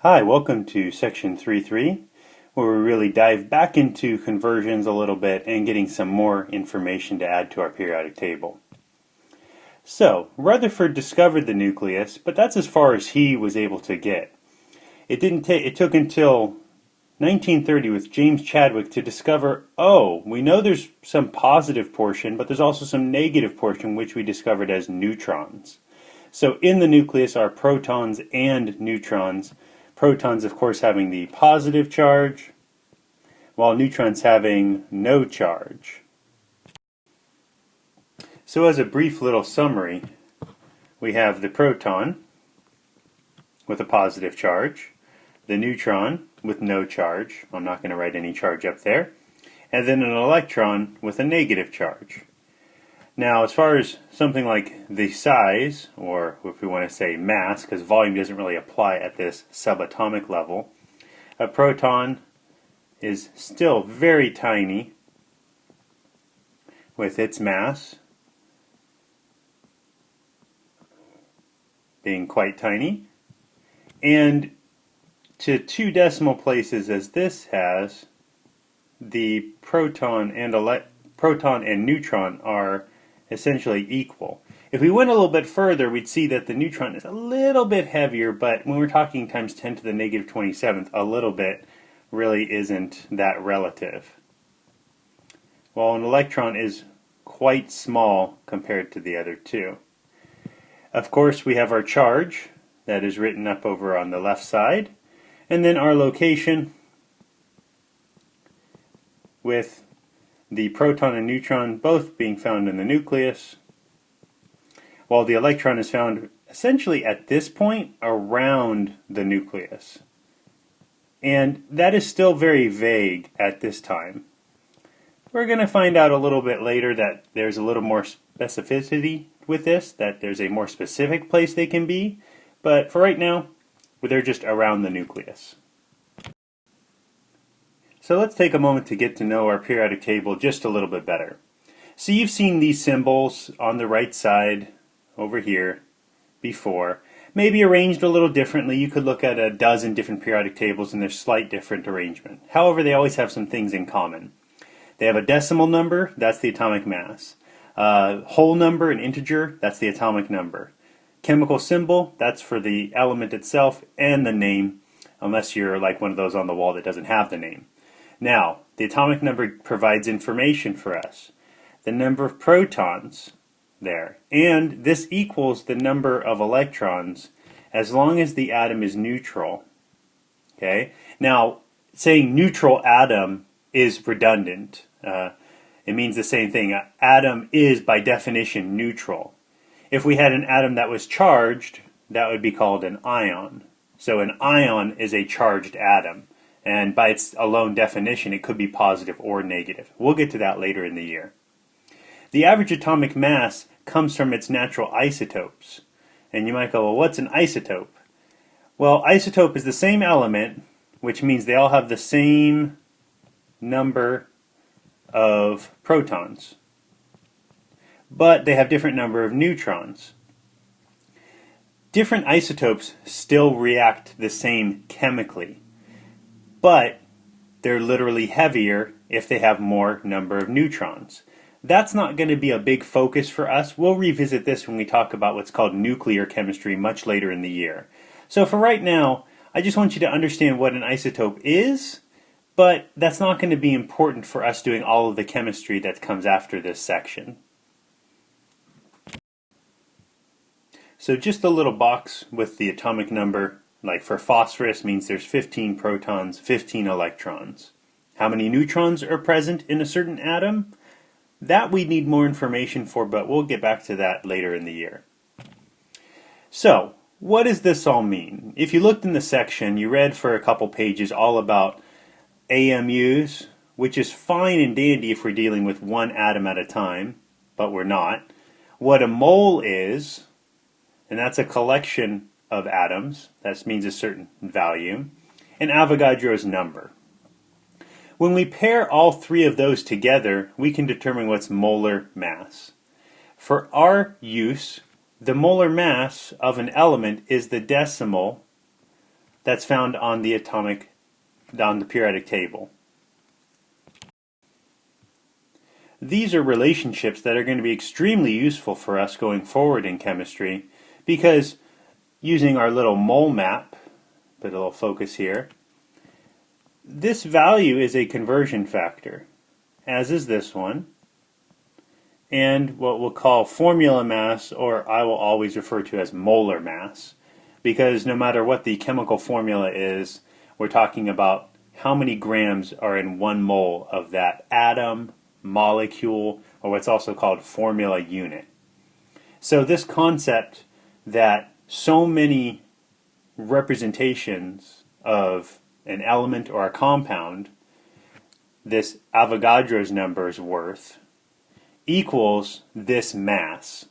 Hi, welcome to section 3.3, where we really dive back into conversions a little bit and getting some more information to add to our periodic table. So, Rutherford discovered the nucleus, but that's as far as he was able to get. It took until 1930 with James Chadwick to discover, we know there's some positive portion, but there's also some negative portion which we discovered as neutrons. So in the nucleus are protons and neutrons. Protons, of course, having the positive charge, while neutrons having no charge. So as a brief little summary, we have the proton with a positive charge, the neutron with no charge, I'm not going to write any charge up there, and then an electron with a negative charge. Now, as far as something like the size, or if we want to say mass, because volume doesn't really apply at this subatomic level, a proton is still very tiny with its mass being quite tiny, and to 2 decimal places as this has, the proton and neutron are essentially equal. If we went a little bit further, we'd see that the neutron is a little bit heavier, but when we're talking times 10 to the negative 27th, a little bit really isn't that relative. While an electron is quite small compared to the other two. Of course, we have our charge that is written up over on the left side, and then our location with the proton and neutron both being found in the nucleus, while the electron is found essentially at this point around the nucleus. And that is still very vague at this time. We're going to find out a little bit later that there's a little more specificity with this, that there's a more specific place they can be, but for right now, they're just around the nucleus. So let's take a moment to get to know our periodic table just a little bit better. So you've seen these symbols on the right side over here before, maybe arranged a little differently. You could look at a dozen different periodic tables and there's slight different arrangement. However, they always have some things in common. They have a decimal number, that's the atomic mass. Whole number, an integer, that's the atomic number. Chemical symbol, that's for the element itself, and the name, unless you're like one of those on the wall that doesn't have the name. Now, the atomic number provides information for us. The number of protons there. And this equals the number of electrons as long as the atom is neutral. Okay? Now, saying neutral atom is redundant. It means the same thing. An atom is, by definition, neutral. If we had an atom that was charged, that would be called an ion. So an ion is a charged atom. And by its alone definition, it could be positive or negative. We'll get to that later in the year. The average atomic mass comes from its natural isotopes. And you might go, well, what's an isotope? Well, isotope is the same element, which means they all have the same number of protons. But they have different number of neutrons. Different isotopes still react the same chemically. But they're literally heavier if they have more number of neutrons. That's not going to be a big focus for us. We'll revisit this when we talk about what's called nuclear chemistry much later in the year. So for right now, I just want you to understand what an isotope is, but that's not going to be important for us doing all of the chemistry that comes after this section. So just a little box with the atomic number. Like for phosphorus means there's 15 protons, 15 electrons. How many neutrons are present in a certain atom? That we need more information for, but we'll get back to that later in the year. So, what does this all mean? If you looked in the section, you read for a couple pages all about AMUs, which is fine and dandy if we're dealing with one atom at a time, but we're not. What a mole is, and that's a collection of atoms, that means a certain value, and Avogadro's number. When we pair all three of those together, we can determine what's molar mass. For our use, the molar mass of an element is the decimal that's found on the periodic table. These are relationships that are going to be extremely useful for us going forward in chemistry, because using our little mole map, put a little focus here, this value is a conversion factor, as is this one, and what we'll call formula mass, or I will always refer to as molar mass, because no matter what the chemical formula is, we're talking about how many grams are in 1 mole of that atom, molecule, or what's also called formula unit. So this concept that so many representations of an element or a compound, this Avogadro's number's worth, equals this mass.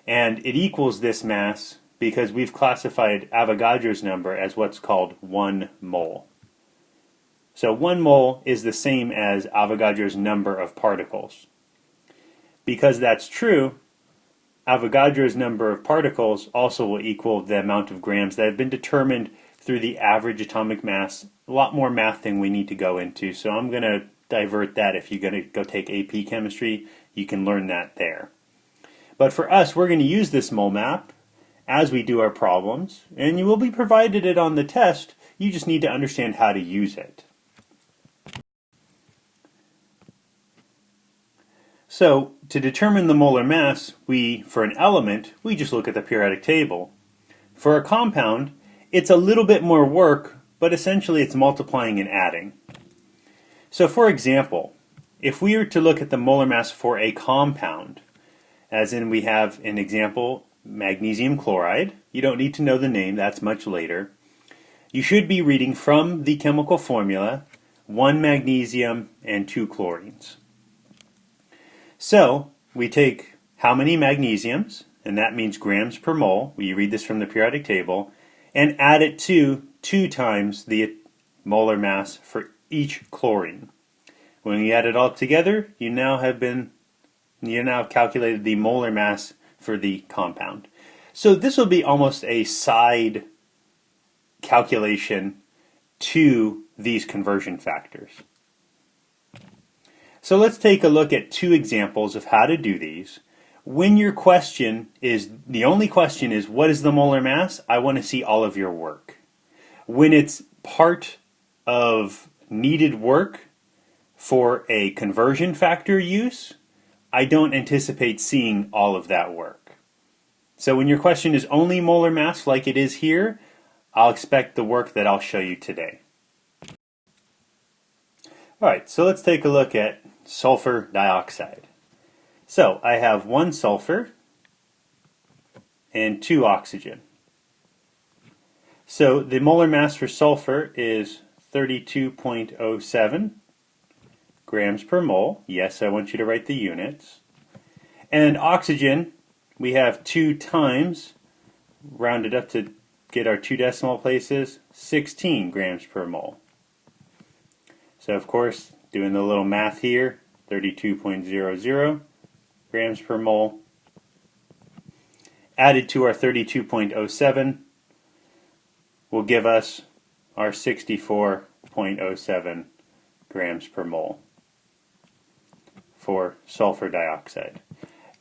And it equals this mass because we've classified Avogadro's number as what's called 1 mole. So 1 mole is the same as Avogadro's number of particles. Because that's true, Avogadro's number of particles also will equal the amount of grams that have been determined through the average atomic mass. A lot more math than we need to go into, so I'm going to divert that. If you're going to go take AP chemistry, you can learn that there. But for us, we're going to use this mole map as we do our problems, and you will be provided it on the test. You just need to understand how to use it. So, to determine the molar mass, for an element, we just look at the periodic table. For a compound, it's a little bit more work, but essentially it's multiplying and adding. So for example, if we were to look at the molar mass for a compound, as in we have an example, magnesium chloride, you don't need to know the name, that's much later. You should be reading from the chemical formula 1 magnesium and 2 chlorines. So we take how many magnesiums, and that means grams per mole, you read this from the periodic table, and add it to 2 times the molar mass for each chlorine. When you add it all together, you now have calculated the molar mass for the compound. So this will be almost a side calculation to these conversion factors. So let's take a look at 2 examples of how to do these. When your question is, the only question is, what is the molar mass? I want to see all of your work. When it's part of needed work for a conversion factor use, I don't anticipate seeing all of that work. So when your question is only molar mass like it is here, I'll expect the work that I'll show you today. Alright, so let's take a look at sulfur dioxide. So I have 1 sulfur and 2 oxygen. So the molar mass for sulfur is 32.07 grams per mole. Yes, I want you to write the units. And oxygen, we have 2 times, rounded up to get our 2 decimal places, 16 grams per mole. So of course, doing the little math here, 32.00 grams per mole, added to our 32.07 will give us our 64.07 grams per mole for sulfur dioxide.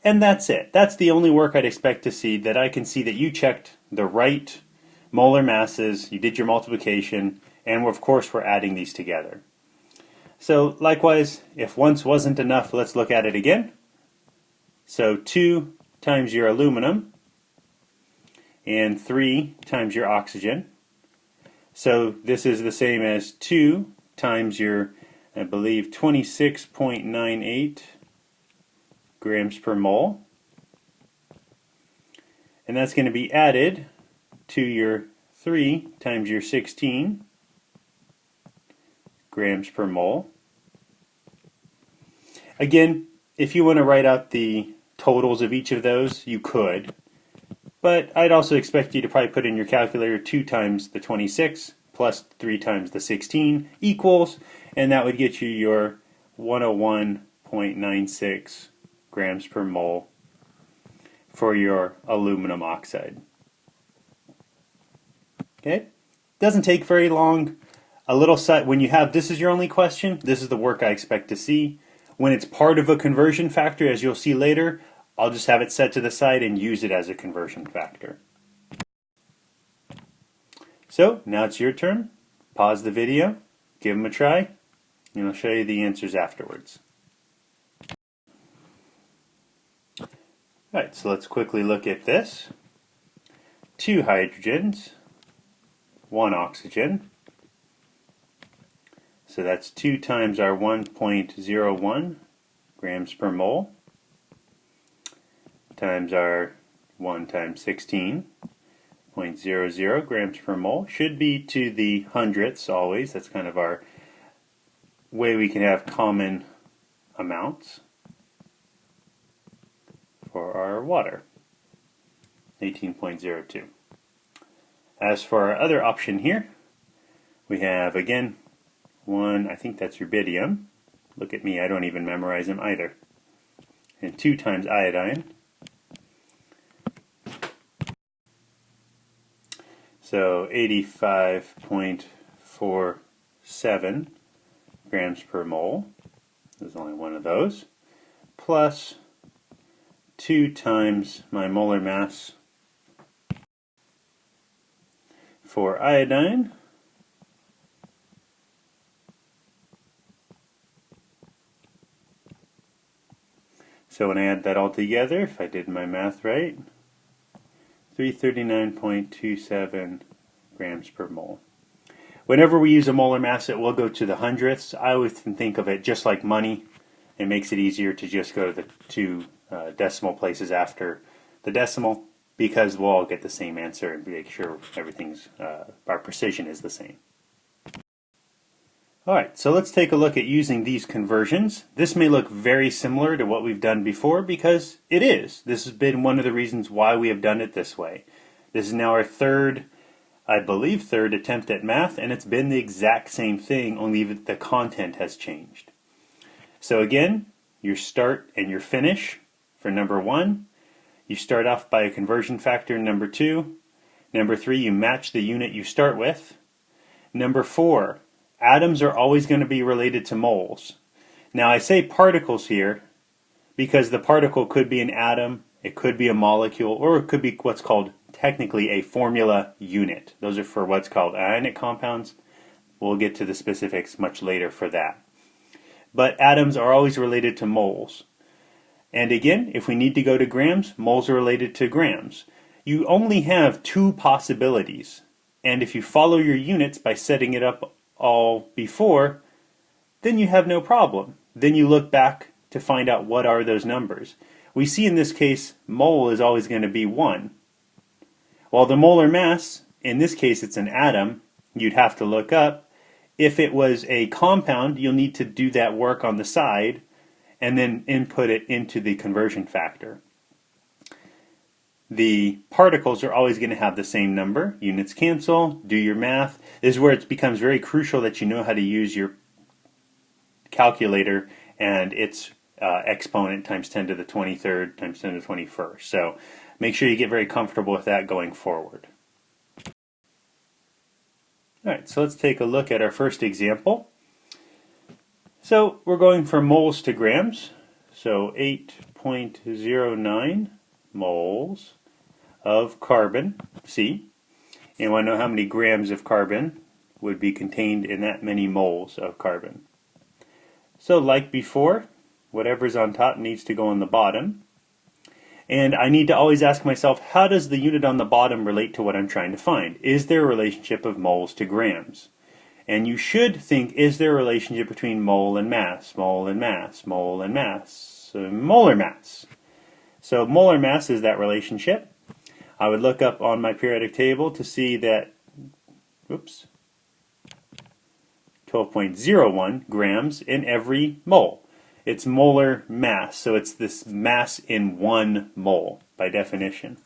And that's it. That's the only work I'd expect to see, that I can see that you checked the right molar masses, you did your multiplication, and of course we're adding these together. So likewise, if once wasn't enough, let's look at it again. So 2 times your aluminum and 3 times your oxygen. So this is the same as 2 times your, I believe, 26.98 grams per mole. And that's going to be added to your 3 times your 16 grams per mole. Again, if you want to write out the totals of each of those, you could. But I'd also expect you to probably put in your calculator 2 times the 26 plus 3 times the 16 equals, and that would get you your 101.96 grams per mole for your aluminum oxide. Okay? Doesn't take very long. A little set when you have this is your only question, this is the work I expect to see. When it's part of a conversion factor, as you'll see later, I'll just have it set to the side and use it as a conversion factor. So now it's your turn. Pause the video, give them a try, and I'll show you the answers afterwards. Alright, so let's quickly look at this. 2 hydrogens, 1 oxygen. So that's 2 times our 1.01 grams per mole times our 1 times 16.00 grams per mole. Should be to the hundredths always. That's kind of our way we can have common amounts for our water. 18.02. As for our other option here, we have again 1, I think that's rubidium. Look at me, I don't even memorize them either. And 2 times iodine. So 85.47 grams per mole. There's only one of those. Plus 2 times my molar mass for iodine. So when I add that all together, if I did my math right, 339.27 grams per mole. Whenever we use a molar mass, it will go to the hundredths. I always think of it just like money. It makes it easier to just go to the 2 decimal places after the decimal, because we'll all get the same answer and make sure everything's, our precision is the same. Alright, so let's take a look at using these conversions. This may look very similar to what we've done before because it is. This has been one of the reasons why we have done it this way. This is now our third attempt at math, and it's been the exact same thing, only the content has changed. So again, your start and your finish for number 1. You start off by a conversion factor number 2. Number 3, you match the unit you start with. Number 4, atoms are always going to be related to moles. Now I say particles here because the particle could be an atom, it could be a molecule, or it could be what's called technically a formula unit. Those are for what's called ionic compounds. We'll get to the specifics much later for that. But atoms are always related to moles. And again, if we need to go to grams, moles are related to grams. You only have 2 possibilities. And if you follow your units by setting it up all before, then you have no problem. Then you look back to find out what are those numbers. We see in this case, mole is always going to be 1. While the molar mass, in this case it's an atom, you'd have to look up. If it was a compound, you'll need to do that work on the side and then input it into the conversion factor. The particles are always going to have the same number. Units cancel, do your math. This is where it becomes very crucial that you know how to use your calculator and its exponent times 10 to the 23rd times 10 to the 21st. So make sure you get very comfortable with that going forward. Alright, so let's take a look at our first example. So we're going from moles to grams. So 8.09 moles of carbon, C. And I want to know how many grams of carbon would be contained in that many moles of carbon. So like before, whatever's on top needs to go on the bottom. And I need to always ask myself, how does the unit on the bottom relate to what I'm trying to find? Is there a relationship of moles to grams? And you should think, is there a relationship between mole and mass, mole and mass, mole and mass, molar mass? So molar mass is that relationship. I would look up on my periodic table to see that, 12.01 grams in every mole. It's molar mass, so it's this mass in 1 mole by definition.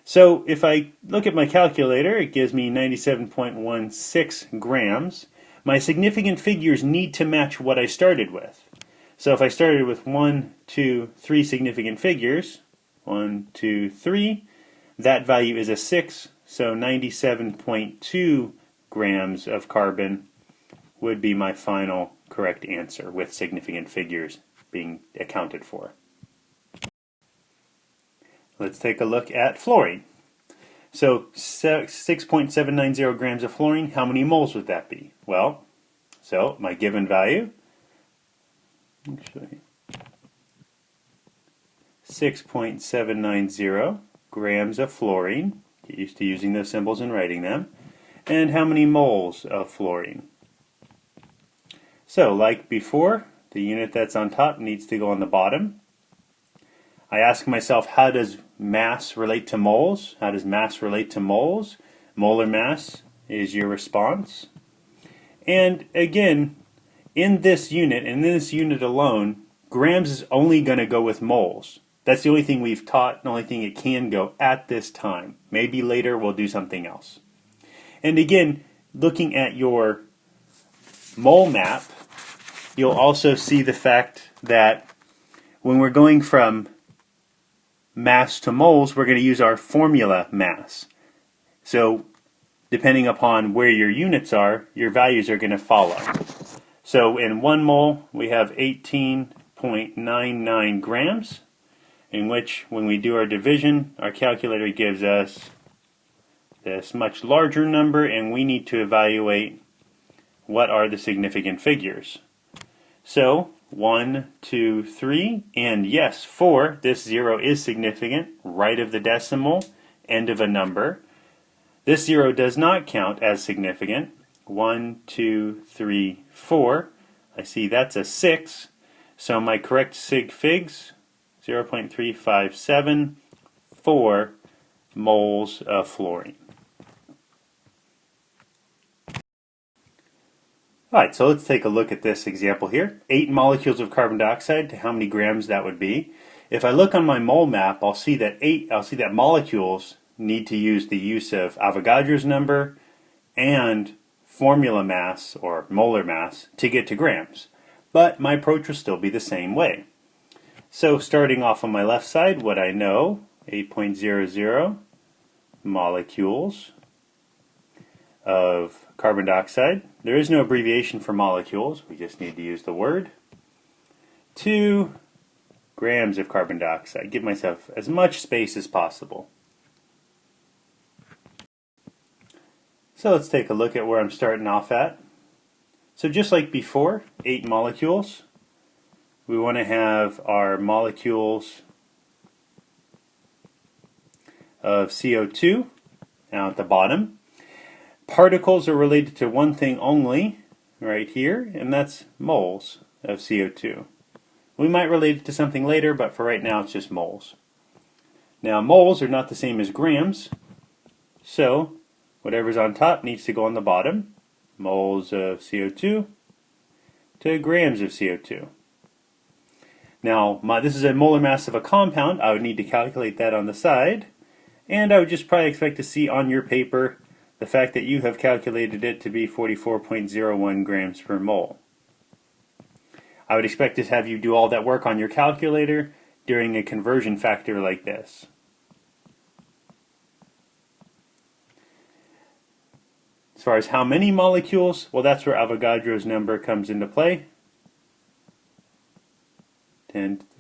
So if I look at my calculator, it gives me 97.16 grams. My significant figures need to match what I started with. So if I started with 1, 2, 3 significant figures, 1, 2, 3, that value is a 6, So 97.2 grams of carbon would be my final correct answer, with significant figures being accounted for. Let's take a look at fluorine. So 6.790 grams of fluorine, how many moles would that be? Well, so my given value, 6.790 grams of fluorine. Get used to using those symbols and writing them. And how many moles of fluorine? So, like before, the unit that's on top needs to go on the bottom. I ask myself, how does mass relate to moles? How does mass relate to moles? Molar mass is your response. And again, in this unit, and in this unit alone, grams is only going to go with moles. That's the only thing we've taught, the only thing it can go at this time. Maybe later we'll do something else. And again, looking at your mole map, you'll also see the fact that when we're going from mass to moles, we're going to use our formula mass. So depending upon where your units are, your values are going to follow. So in 1 mole, we have 18.99 grams, in which when we do our division, our calculator gives us this much larger number, and we need to evaluate what are the significant figures. So 1, 2, 3, and yes, 4, this 0 is significant, right of the decimal, end of a number. This 0 does not count as significant. 1, 2, 3, 4. I see that's a 6. So my correct sig figs, 0.357, 4 moles of fluorine. Alright, so let's take a look at this example here. 8 molecules of carbon dioxide, to how many grams that would be. If I look on my mole map, I'll see that molecules need to use the use of Avogadro's number and formula mass, or molar mass, to get to grams. But my approach will still be the same way. So starting off on my left side, what I know, 8.00 molecules of carbon dioxide. There is no abbreviation for molecules, we just need to use the word. 2 grams of carbon dioxide. Give myself as much space as possible. So let's take a look at where I'm starting off at. So just like before, 8 molecules. We want to have our molecules of CO2 down at the bottom. Particles are related to one thing only, right here, and that's moles of CO2. We might relate it to something later, but for right now it's just moles. Now moles are not the same as grams, so whatever's on top needs to go on the bottom. Moles of CO2 to grams of CO2. Now this is a molar mass of a compound. I would need to calculate that on the side, and I would just probably expect to see on your paper the fact that you have calculated it to be 44.01 grams per mole. I would expect to have you do all that work on your calculator during a conversion factor like this. As far as how many molecules, well, that's where Avogadro's number comes into play. 10 to the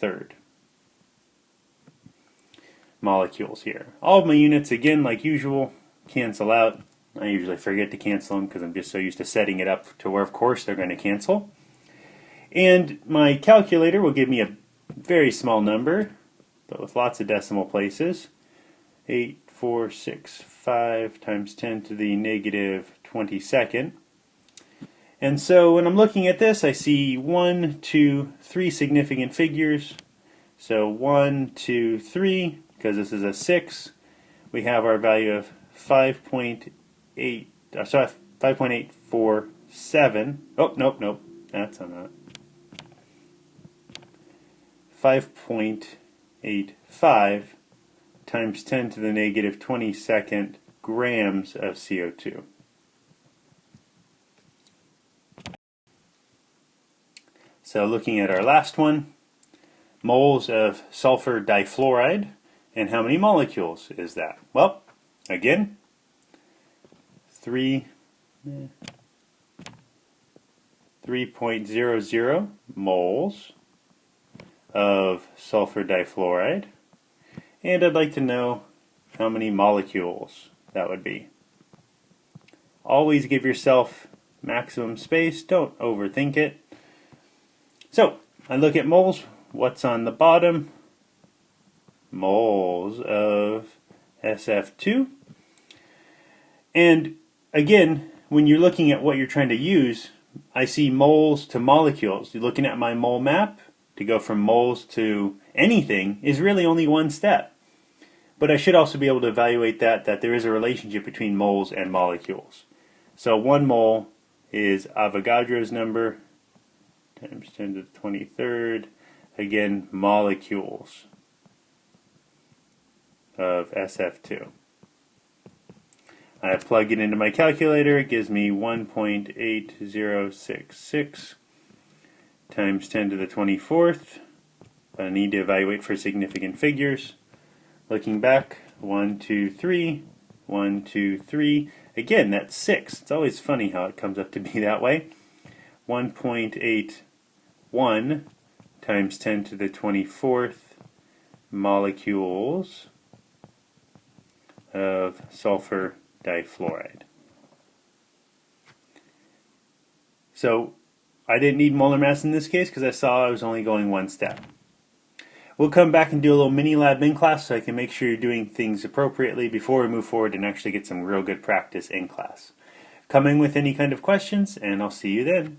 23rd molecules here. All of my units, again, like usual, cancel out. I usually forget to cancel them because I'm just so used to setting it up to where, of course, they're going to cancel. And my calculator will give me a very small number, but with lots of decimal places. 8465 times 10 to the negative 22nd. And so when I'm looking at this, I see 1, 2, 3 significant figures. So 1, 2, 3, because this is a 6, we have our value of 5.847. Oh, nope, that's not. 5.85 times 10 to the negative 22nd grams of CO2. So looking at our last one, moles of sulfur difluoride, and how many molecules is that? Well, Again, 3.00 moles of sulfur difluoride, and I'd like to know how many molecules that would be. Always give yourself maximum space, don't overthink it. So, I look at moles, what's on the bottom? Moles of SF2. And again, when you're looking at what you're trying to use, I see moles to molecules. You're looking at my mole map, to go from moles to anything is really only one step. But I should also be able to evaluate that there is a relationship between moles and molecules. So 1 mole is Avogadro's number times 10 to the 23rd. Again, molecules of SF2. I plug it into my calculator. It gives me 1.8066 times 10 to the 24th. But I need to evaluate for significant figures. Looking back, 1, 2, 3, 1, 2, 3. Again, that's 6. It's always funny how it comes up to be that way. 1.81 times 10 to the 24th molecules of sulfur difluoride. So I didn't need molar mass in this case because I saw I was only going one step. We'll come back and do a little mini lab in class so I can make sure you're doing things appropriately before we move forward and actually get some real good practice in class. Come in with any kind of questions and I'll see you then.